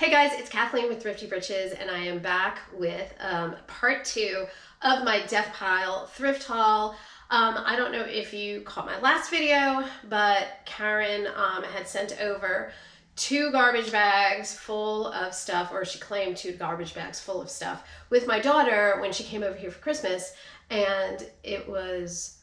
Hey guys, it's Kathleen with Thrifty Britches, and I am back with part 2 of my death pile thrift haul. I don't know if you caught my last video, but Karen had sent over 2 garbage bags full of stuff, or she claimed 2 garbage bags full of stuff with my daughter when she came over here for Christmas, and it was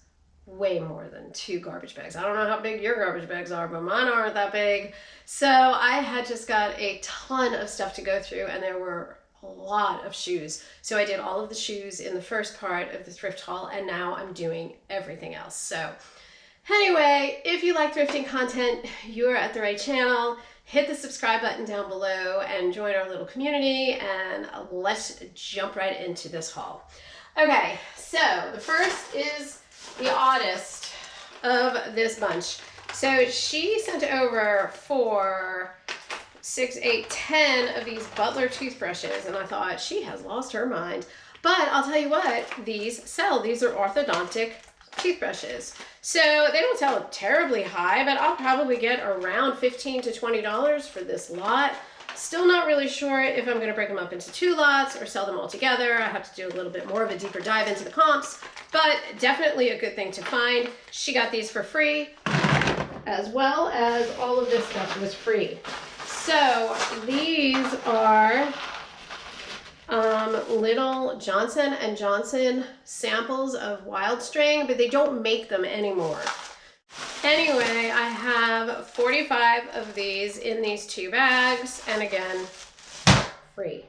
way more than 2 garbage bags. I don't know how big your garbage bags are, but mine aren't that big. So I had just got a ton of stuff to go through, and there were a lot of shoes. So I did all of the shoes in the first part of the thrift haul, and now I'm doing everything else. So anyway, if you like thrifting content, you're at the right channel. Hit the subscribe button down below and join our little community, and let's jump right into this haul. Okay, so the first is the oddest of this bunch. So she sent over 4, 6, 8, 10 of these Butler toothbrushes, and I thought she has lost her mind. But I'll tell you what, these sell. These are orthodontic toothbrushes. So they don't sell terribly high, but I'll probably get around $15 to $20 for this lot. Still not really sure if I'm going to break them up into 2 lots or sell them all together. I have to do a little bit more of a deeper dive into the comps, but definitely a good thing to find. She got these for free, as well as all of this stuff was free. So these are little Johnson & Johnson samples of wild string, but they don't make them anymore. Anyway, I have 45 of these in these 2 bags, and again, free.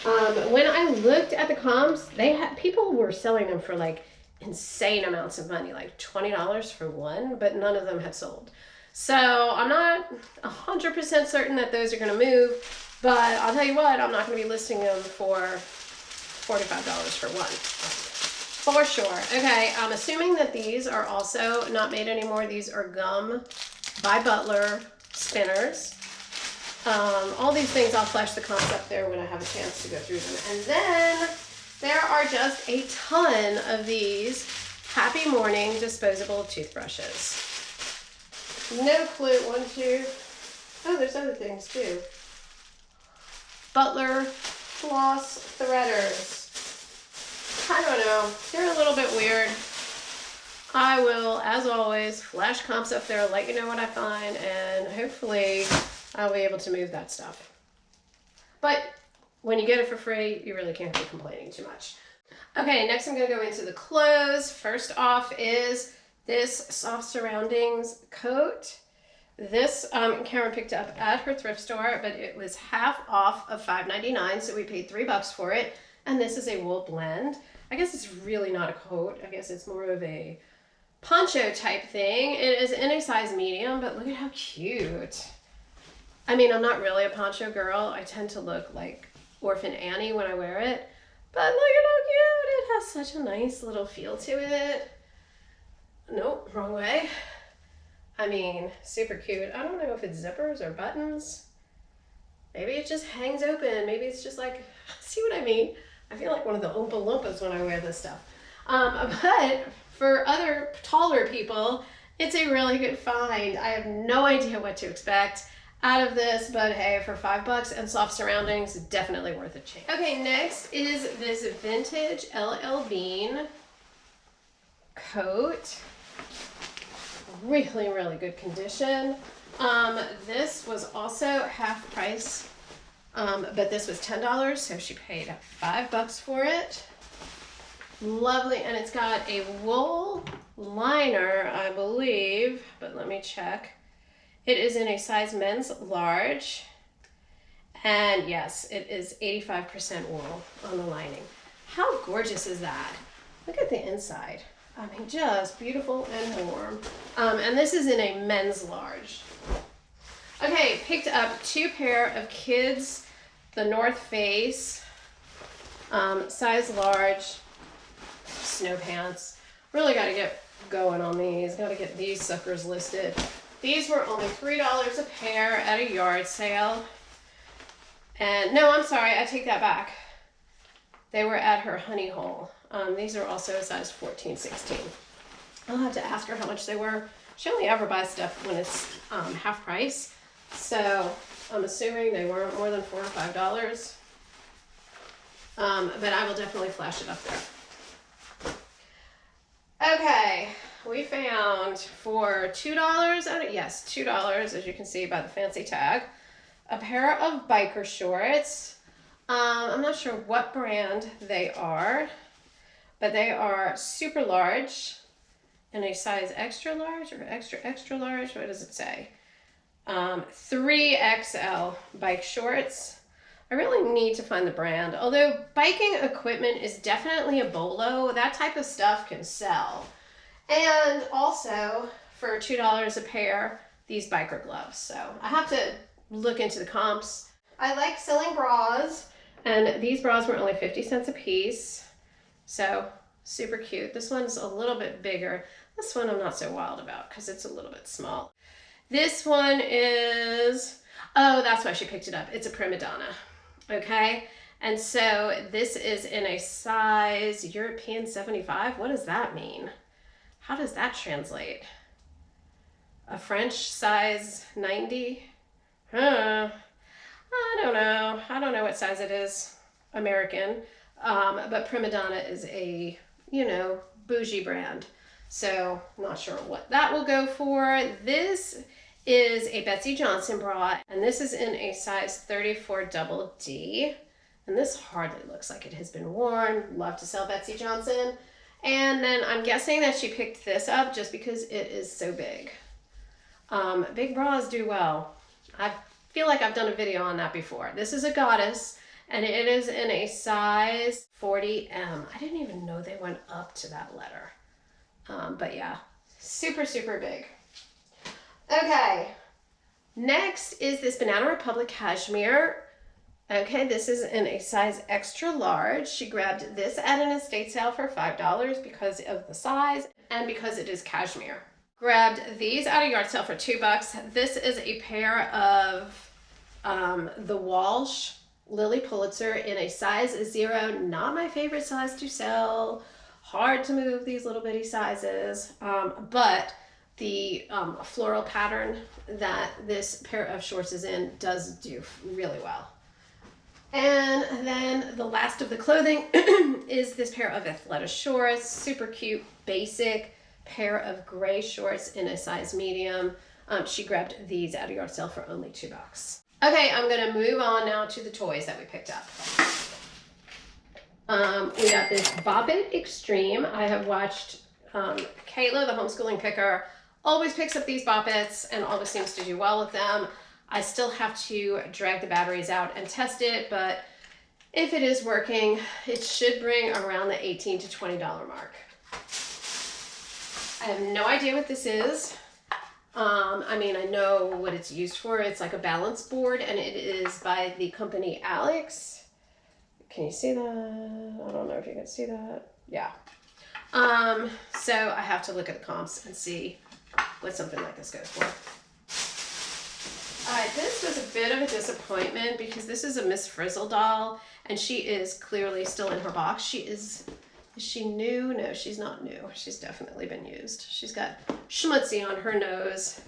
When I looked at the comps, people were selling them for like insane amounts of money, like $20 for one, but none of them had sold. So I'm not 100% certain that those are going to move, but I'll tell you what, I'm not going to be listing them for $45 for one. For sure. Okay, I'm assuming that these are also not made anymore. These are Gum by Butler spinners. All these things, I'll flash the comps up there when I have a chance to go through them. And then there are just a ton of these Happy Morning disposable toothbrushes. No clue. 1, 2. Oh, there's other things too. Butler floss threaders. I don't know. They're a little bit weird. I will, as always, flash comps up there, let you know what I find, and hopefully I'll be able to move that stuff. But when you get it for free, you really can't be complaining too much. Okay, next I'm going to go into the clothes. First off is this Soft Surroundings coat. This Karen picked up at her thrift store, but it was half off of $5.99, so we paid $3 for it. And this is a wool blend. I guess it's really not a coat. I guess it's more of a poncho type thing. It is in a size medium, but look at how cute. I mean, I'm not really a poncho girl. I tend to look like Orphan Annie when I wear it. But look at how cute. It has such a nice little feel to it. Nope, wrong way. I mean, super cute. I don't know if it's zippers or buttons. Maybe it just hangs open. Maybe it's just like, see what I mean? I feel like one of the Oompa Loompas when I wear this stuff. But for other taller people, it's a really good find. I have no idea what to expect out of this, but hey, for $5 and Soft Surroundings, definitely worth a chance. Okay, next is this vintage LL Bean coat. Really, really good condition. This was also half price. But this was $10, so she paid $5 for it. Lovely, and it's got a wool liner, I believe, but let me check. It is in a size men's large, and yes, it is 85% wool on the lining. How gorgeous is that? Look at the inside. I mean, just beautiful and warm. And this is in a men's large. Okay, picked up 2 pair of kids, the North Face, size large, snow pants. Really got to get going on these. Got to get these suckers listed. These were only $3 a pair at a yard sale. And no, I'm sorry, I take that back. They were at her Honey Hole. These are also a size 14, 16. I'll have to ask her how much they were. She only ever buys stuff when it's half price. So I'm assuming they weren't more than $4 or $5. But I will definitely flash it up there. Okay, we found for $2, yes, $2, as you can see by the fancy tag, a pair of biker shorts. I'm not sure what brand they are, but they are super large in a size extra large or extra large. What does it say? 3XL bike shorts. I really need to find the brand. Although biking equipment is definitely a bolo, that type of stuff can sell. And also for $2 a pair, these biker gloves. So I have to look into the comps. I like selling bras, and these bras were only 50 cents a piece. So super cute. This one's a little bit bigger. This one I'm not so wild about because it's a little bit small. This one is, oh, that's why she picked it up. It's a prima donna. Okay, and so this is in a size European 75. What does that mean? How does that translate? A French size 90? I don't know. I don't know what size it is. American. But prima donna is a, you know, bougie brand. So I'm not sure what that will go for. This is a Betsy Johnson bra, and this is in a size 34 double D. And this hardly looks like it has been worn. Love to sell Betsy Johnson. And then I'm guessing that she picked this up just because it is so big. Big bras do well. I feel like I've done a video on that before. This is a goddess, and it is in a size 40M. I didn't even know they went up to that letter. But yeah, super, super big. Okay, next is this Banana Republic cashmere. Okay, this is in a size extra large. She grabbed this at an estate sale for $5 because of the size and because it is cashmere. Grabbed these at a yard sale for $2. This is a pair of the Walsh Lily Pulitzer in a size 0. Not my favorite size to sell. Hard to move these little bitty sizes, but the floral pattern that this pair of shorts is in does do really well. And then the last of the clothing is this pair of Athleta shorts, super cute, basic pair of gray shorts in a size medium. She grabbed these at a yard sale for only $2. Okay, I'm gonna move on now to the toys that we picked up. We got this Bop It Extreme. I have watched Kayla, the homeschooling picker, always picks up these Bop Its and always seems to do well with them. I still have to drag the batteries out and test it, but if it is working, it should bring around the $18 to $20 mark. I have no idea what this is. I mean, I know what it's used for. It's like a balance board, and it is by the company Alex. Can you see that? I don't know if you can see that. Yeah. So I have to look at the comps and see what something like this goes for. All right, this was a bit of a disappointment because this is a Miss Frizzle doll, and she is clearly still in her box. Is she new? No, she's not new. She's definitely been used. She's got schmutzy on her nose.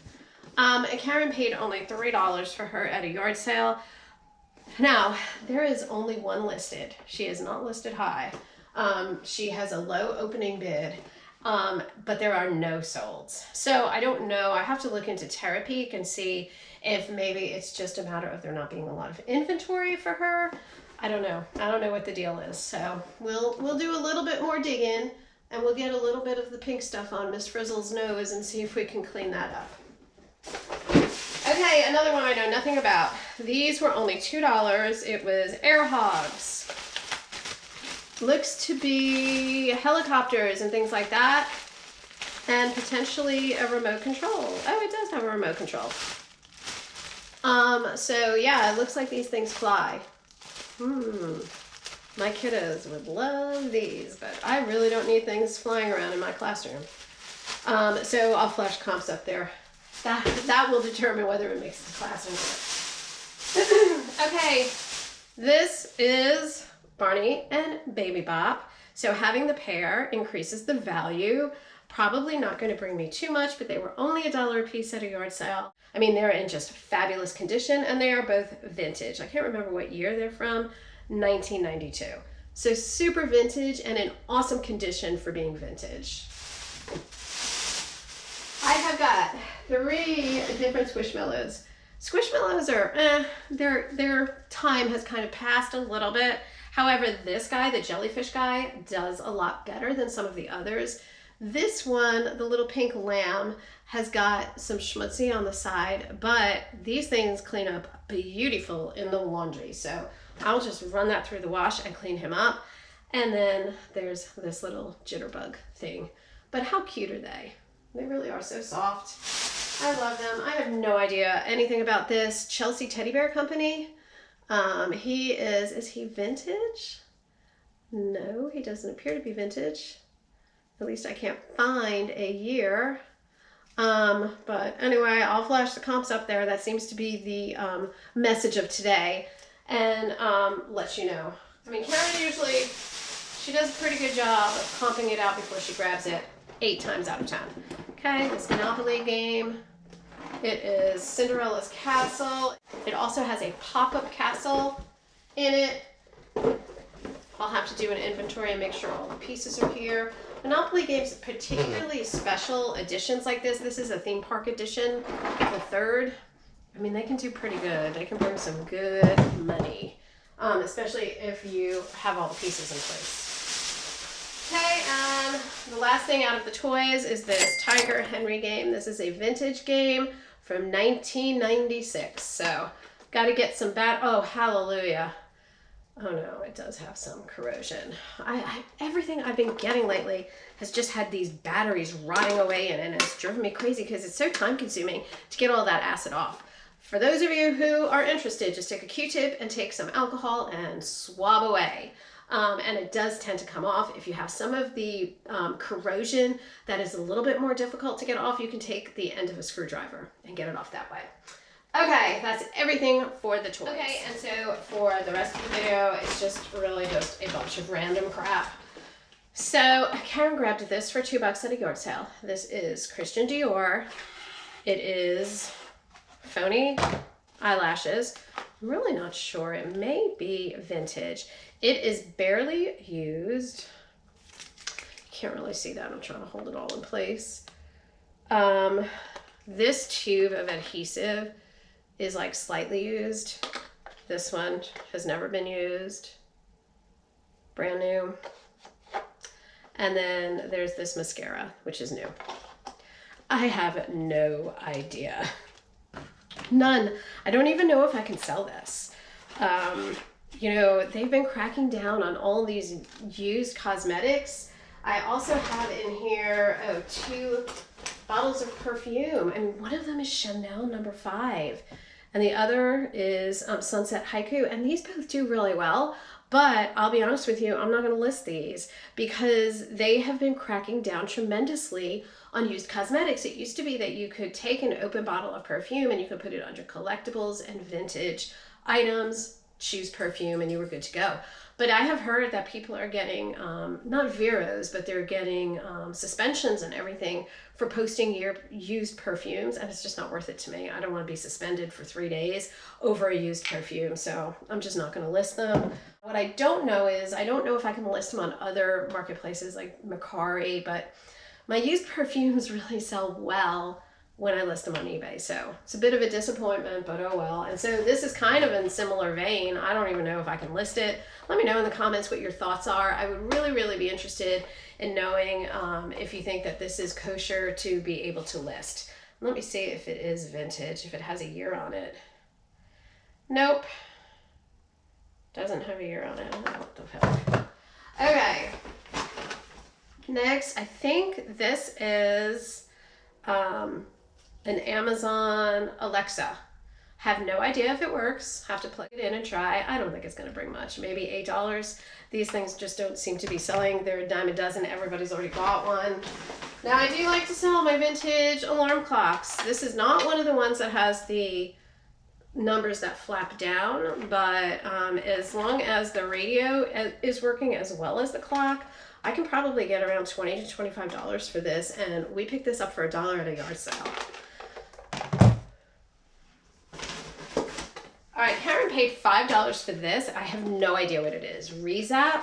And Karen paid only $3 for her at a yard sale. Now, there is only one listed. She is not listed high. She has a low opening bid, but there are no solds. So I don't know. I have to look into Terapeak and see if maybe it's just a matter of there not being a lot of inventory for her. I don't know. I don't know what the deal is. So we'll do a little bit more digging, and we'll get a little bit of the pink stuff on Miss Frizzle's nose and see if we can clean that up. Okay, another one I know nothing about. These were only $2. It was air hogs. Looks to be helicopters and things like that. And potentially a remote control. Oh, it does have a remote control. So yeah, it looks like these things fly. My kiddos would love these, but I really don't need things flying around in my classroom. So I'll flash comps up there. That will determine whether it makes the class or not. Okay, this is Barney and Baby Bop. So having the pair increases the value. Probably not going to bring me too much, but they were only $1 a piece at a yard sale. I mean, they're in just fabulous condition, and they are both vintage. I can't remember what year they're from, 1992. So super vintage and in awesome condition for being vintage. I have got 3 different Squishmallows. Squishmallows are, their time has kind of passed a little bit. However, this guy, the jellyfish guy, does a lot better than some of the others. This one, the little pink lamb, has got some schmutzy on the side, but these things clean up beautiful in the laundry. So I'll just run that through the wash and clean him up. And then there's this little jitterbug thing. But how cute are they? They really are so soft. I love them. I have no idea anything about this Chelsea teddy bear company. Is he vintage? No, he doesn't appear to be vintage. At least I can't find a year. But anyway, I'll flash the comps up there. That seems to be the message of today. And let you know. I mean, Karen usually, she does a pretty good job of comping it out before she grabs it 8 times out of 10. Okay, this Monopoly game. It is Cinderella's Castle. It also has a pop-up castle in it. I'll have to do an inventory and make sure all the pieces are here. Monopoly games, particularly special editions like this. This is a theme park edition, the 3rd. I mean, they can do pretty good. They can bring some good money, especially if you have all the pieces in place. Okay, the last thing out of the toys is this Tiger Henry game. This is a vintage game from 1996. So, got to get some oh, hallelujah. Oh no, it does have some corrosion. Everything I've been getting lately has just had these batteries rotting away in it, and it's driven me crazy because it's so time consuming to get all that acid off. For those of you who are interested, just take a Q-tip and take some alcohol and swab away. And it does tend to come off. If you have some of the corrosion that is a little bit more difficult to get off, you can take the end of a screwdriver and get it off that way. Okay, that's everything for the toys. Okay, and so for the rest of the video, it's just really just a bunch of random crap. So Karen grabbed this for $2 at a yard sale. This is Christian Dior. It is phony eyelashes. I'm really not sure. It may be vintage. It is barely used. You can't really see that. I'm trying to hold it all in place. This tube of adhesive is like slightly used. This one has never been used. Brand new. And then there's this mascara, which is new. I have no idea. None. I don't even know if I can sell this. You know, they've been cracking down on all these used cosmetics. I also have in here 2 bottles of perfume, and one of them is Chanel No. 5, and the other is Sunset Haiku, and these both do really well. But I'll be honest with you, I'm not going to list these because they have been cracking down tremendously on used cosmetics. It used to be that you could take an open bottle of perfume and you could put it under collectibles and vintage items, choose perfume, and you were good to go. But I have heard that people are getting, not Veros, but they're getting suspensions and everything for posting used perfumes, and it's just not worth it to me. I don't want to be suspended for 3 days over a used perfume, so I'm just not going to list them. What I don't know is, I don't know if I can list them on other marketplaces like Mercari, but my used perfumes really sell well when I list them on eBay. So it's a bit of a disappointment, but oh well. And so this is kind of in similar vein. I don't even know if I can list it. Let me know in the comments what your thoughts are. I would really, really be interested in knowing if you think that this is kosher to be able to list. Let me see if it is vintage, if it has a year on it. Nope. Doesn't have a year on it. What the hell? Okay. Next, I think this is an Amazon Alexa. Have no idea if it works. Have to plug it in and try. I don't think it's going to bring much. Maybe $8. These things just don't seem to be selling. They're a dime a dozen. Everybody's already bought one. Now, I do like to sell my vintage alarm clocks. This is not one of the ones that has the numbers that flap down, but as long as the radio is working as well as the clock, I can probably get around $20 to $25 for this, and we picked this up for $1 at a yard sale. All right, Karen paid $5 for this. I have no idea what it is. Rezap.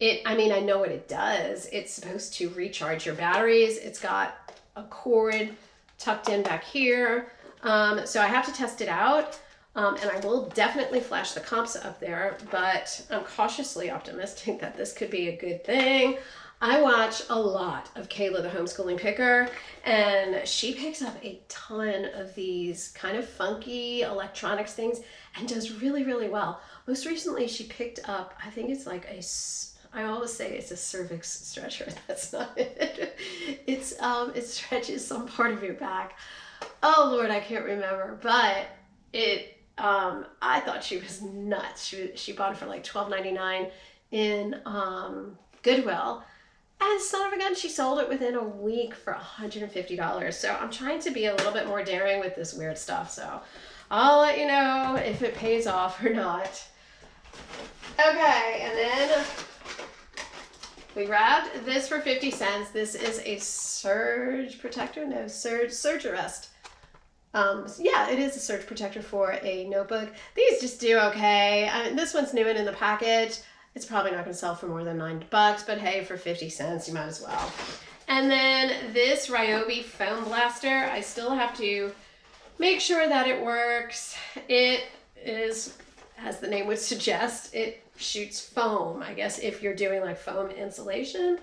I know what it does. It's supposed to recharge your batteries. It's got a cord tucked in back here. So I have to test it out. And I will definitely flash the comps up there, but I'm cautiously optimistic that this could be a good thing. I watch a lot of Kayla, the homeschooling picker, and she picks up a ton of these kind of funky electronics things and does really, really well. Most recently, she picked up, I think it's like I always say it's a cervix stretcher. That's not it. It stretches some part of your back. Oh Lord, I can't remember, but I thought she was nuts. She bought it for like $12.99 in Goodwill. And son of a gun, she sold it within a week for $150. So I'm trying to be a little bit more daring with this weird stuff. So I'll let you know if it pays off or not. Okay, and then we grabbed this for 50 cents. This is a surge protector. No, surge arrest. Yeah, it is a surge protector for a notebook. These just do okay. This one's new and in the package. It's probably not going to sell for more than $9, but hey, for 50 cents, you might as well. And then this Ryobi foam blaster, I still have to make sure that it works. It is, as the name would suggest, it shoots foam. I guess if you're doing like foam insulation,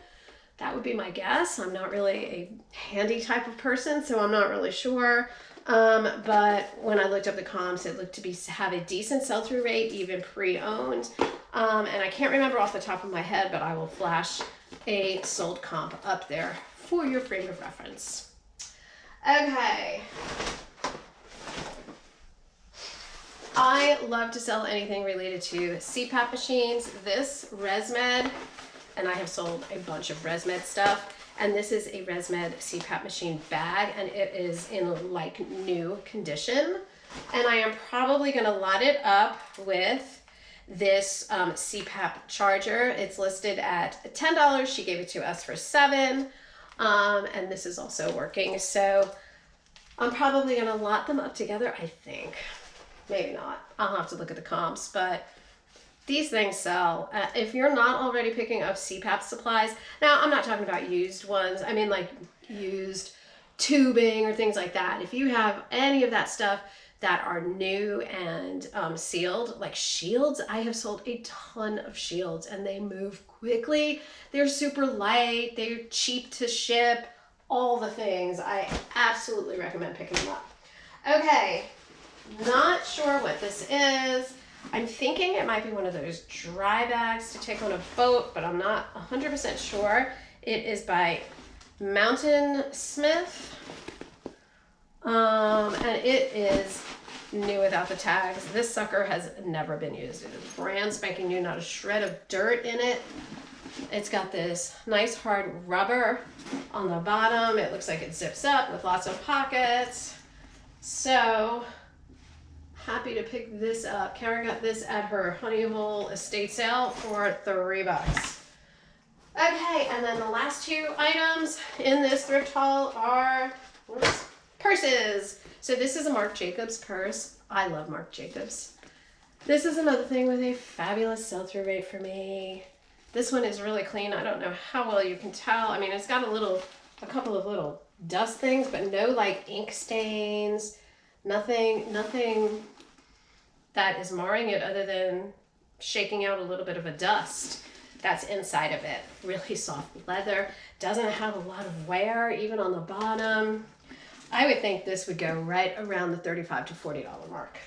that would be my guess. I'm not really a handy type of person, so I'm not really sure. But when I looked up the comps, it looked to have a decent sell-through rate, even pre-owned. And I can't remember off the top of my head, but I will flash a sold comp up there for your frame of reference. Okay. I love to sell anything related to CPAP machines. This ResMed, and I have sold a bunch of ResMed stuff. And this is a ResMed CPAP machine bag, and it is in like new condition. And I am probably going to lot it up with this CPAP charger. It's listed at $10. She gave it to us for $7. And this is also working. So I'm probably going to lot them up together, I think. Maybe not. I'll have to look at the comps, but these things sell. If you're not already picking up CPAP supplies, now I'm not talking about used ones. I mean like used tubing or things like that. If you have any of that stuff that are new and sealed, like shields, I have sold a ton of shields and they move quickly. They're super light. They're cheap to ship. All the things. I absolutely recommend picking them up. Okay, not sure what this is. I'm thinking it might be one of those dry bags to take on a boat, but I'm not 100% sure. It is by Mountain Smith. And it is new without the tags. This sucker has never been used. It is brand spanking new, not a shred of dirt in it. It's got this nice hard rubber on the bottom. It looks like it zips up with lots of pockets. So happy to pick this up. Karen got this at her Honeyhole estate sale for $3. Okay, and then the last two items in this thrift haul are purses. So this is a Marc Jacobs purse. I love Marc Jacobs. This is another thing with a fabulous sell-through rate for me. This one is really clean. I don't know how well you can tell. I mean, it's got a couple of little dust things, but no like ink stains, nothing that is marring it other than shaking out a little bit of a dust that's inside of it. Really soft leather. Doesn't have a lot of wear, even on the bottom. I would think this would go right around the $35 to $40 mark.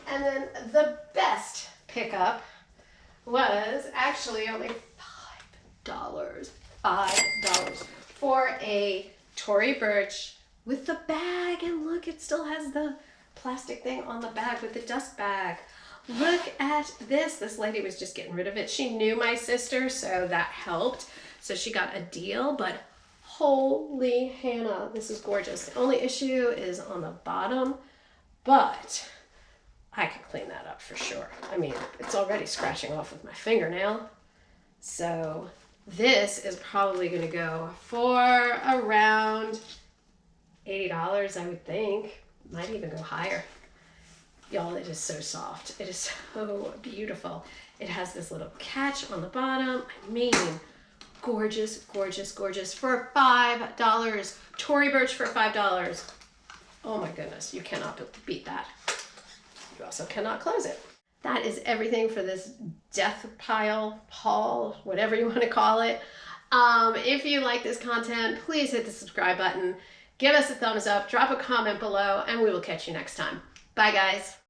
And then the best pickup was actually only $5. $5 for a Tory Burch with the bag. And look, it still has the plastic thing on the bag with the dust bag. Look at this. This lady was just getting rid of it. She knew my sister, so that helped. So she got a deal, but holy Hannah, this is gorgeous. The only issue is on the bottom, but I can clean that up for sure. I mean, it's already scratching off with my fingernail. So this is probably going to go for around $80, I would think. Might even go higher. Y'all, it is so soft. It is so beautiful. It has this little catch on the bottom. I mean, gorgeous, gorgeous, gorgeous for $5. Tory Burch for $5. Oh my goodness, you cannot beat that. You also cannot close it. That is everything for this death pile haul, whatever you want to call it. If you like this content, please hit the subscribe button. Give us a thumbs up, drop a comment below, and we will catch you next time. Bye, guys.